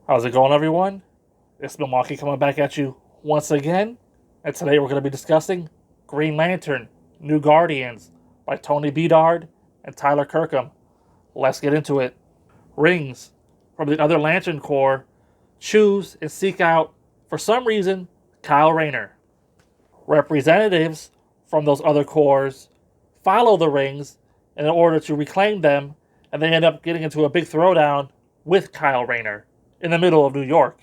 How's it going, everyone? It's Milwaukee coming back at you once again, and today we're going to be discussing Green Lantern New Guardians by Tony Bedard and Tyler Kirkham. Let's get into it. Rings from the other Lantern Corps choose and seek out, for some reason, Kyle Rayner. Representatives from those other corps follow the rings in order to reclaim them, and they end up getting into a big throwdown with Kyle Rayner in the middle of New York.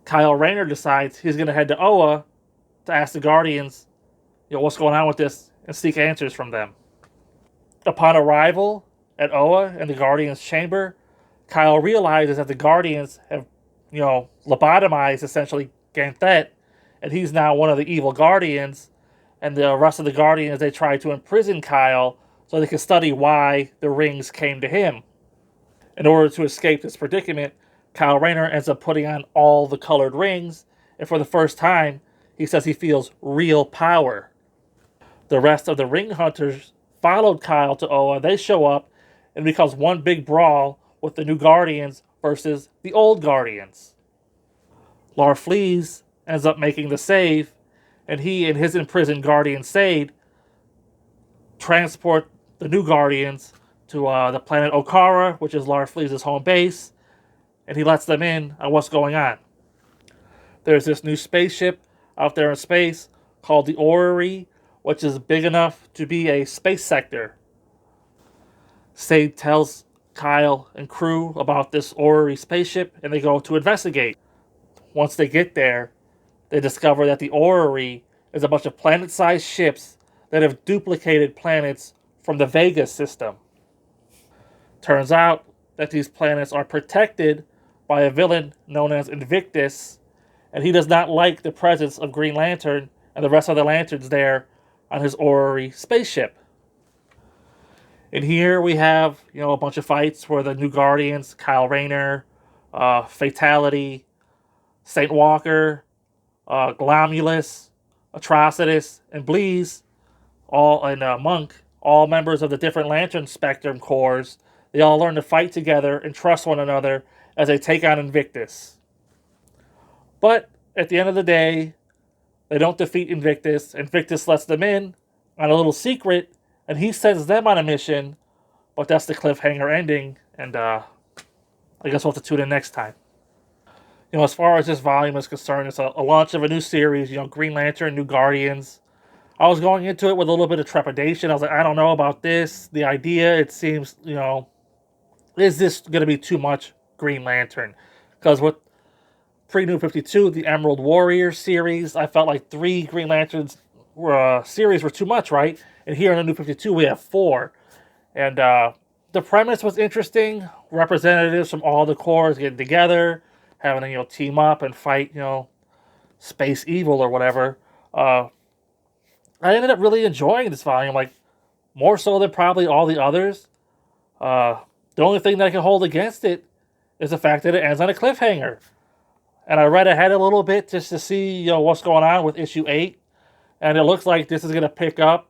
Kyle Rayner decides he's going to head to Oa to ask the Guardians, what's going on with this and seek answers from them. Upon arrival at Oa in the Guardians' chamber, Kyle realizes that the Guardians have, lobotomized essentially Ganthet, and he's now one of the evil Guardians. And the rest of the Guardians, they try to imprison Kyle so they can study why the rings came to him. In order to escape this predicament, Kyle Rayner ends up putting on all the colored rings, and for the first time, he says he feels real power. The rest of the ring hunters followed Kyle to Oa. They show up, and it becomes one big brawl with the new Guardians versus the old Guardians. Larfleeze ends up making the save, and he and his imprisoned Guardian Sade transport the new Guardians to the planet Okara, which is Larfleeze's home base, and he lets them in on what's going on. There's this new spaceship out there in space called the Orrery, which is big enough to be a space sector. Sade tells Kyle and crew about this Orrery spaceship, and they go to investigate. Once they get there, they discover that the Orrery is a bunch of planet-sized ships that have duplicated planets from the Vega system. Turns out that these planets are protected by a villain known as Invictus, and he does not like the presence of Green Lantern and the rest of the Lanterns there on his Orrery spaceship. And here we have, a bunch of fights where the new Guardians, Kyle Rayner, Fatality, Saint Walker, Glomulus, Atrocitus, and Bleeze, Monk, all members of the different Lantern Spectrum Corps, they all learn to fight together and trust one another as they take on Invictus. But at the end of the day, they don't defeat Invictus. Invictus lets them in on a little secret, and he sends them on a mission, but that's the cliffhanger ending, and I guess we'll have to tune in next time. As far as this volume is concerned, it's a launch of a new series, Green Lantern, New Guardians. I was going into it with a little bit of trepidation. I was like, I don't know about this. The idea, it seems, is this going to be too much Green Lantern? Because with pre-New 52, the Emerald Warrior series, I felt like 3 Green Lanterns series were too much, right? And here in the New 52, we have 4. And the premise was interesting. Representatives from all the corps getting together, having to, team up and fight, space evil or whatever. I ended up really enjoying this volume, like, more so than probably all the others. The only thing that I can hold against it is the fact that it ends on a cliffhanger. And I read ahead a little bit just to see, what's going on with issue 8. And it looks like this is going to pick up,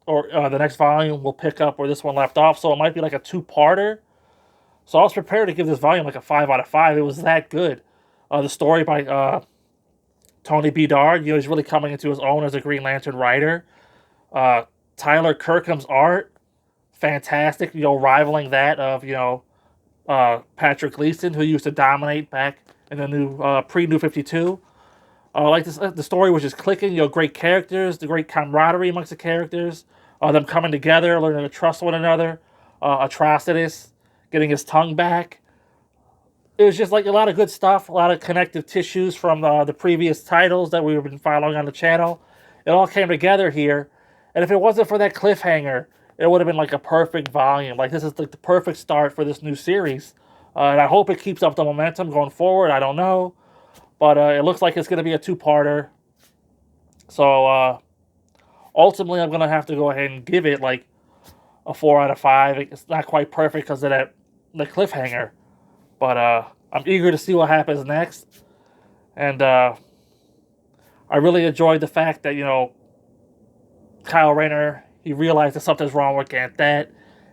or the next volume will pick up where this one left off. So it might be like a 2-parter. So I was prepared to give this volume like a 5 out of 5. It was that good. The story by Tony Bedard, he's really coming into his own as a Green Lantern writer. Tyler Kirkham's art, fantastic, rivaling that of, Patrick Gleason, who used to dominate back in the new pre-New 52. Like this, the story was just clicking, great characters, the great camaraderie amongst the characters, them coming together, learning to trust one another, Atrocitus getting his tongue back. It was just like a lot of good stuff, a lot of connective tissues from the previous titles that we've been following on the channel. It all came together here, and if it wasn't for that cliffhanger, it would have been like a perfect volume. Like, this is like the perfect start for this new series, and I hope it keeps up the momentum going forward. I don't know, but it looks like it's going to be a 2-parter. So ultimately, I'm going to have to go ahead and give it like a 4 out of 5. It's not quite perfect because of the cliffhanger. But I'm eager to see what happens next. And I really enjoyed the fact that, Kyle Rayner, he realized that something's wrong with Ganthet.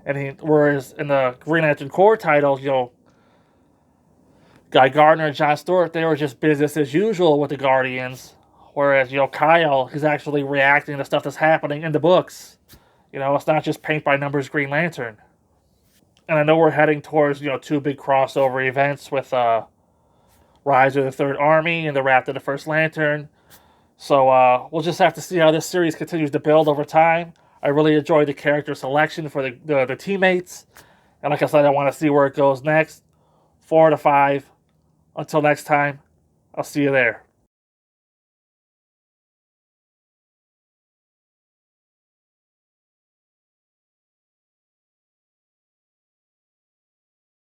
And whereas in the Green Lantern Corps titles, Guy Gardner and Jon Stewart, they were just business as usual with the Guardians. Whereas, Kyle, he's actually reacting to stuff that's happening in the books. It's not just paint by numbers Green Lantern. And I know we're heading towards, two big crossover events with Rise of the Third Army and the Wrath of the First Lantern. So we'll just have to see how this series continues to build over time. I really enjoyed the character selection for the teammates. And like I said, I want to see where it goes next. 4 to 5. Until next time, I'll see you there.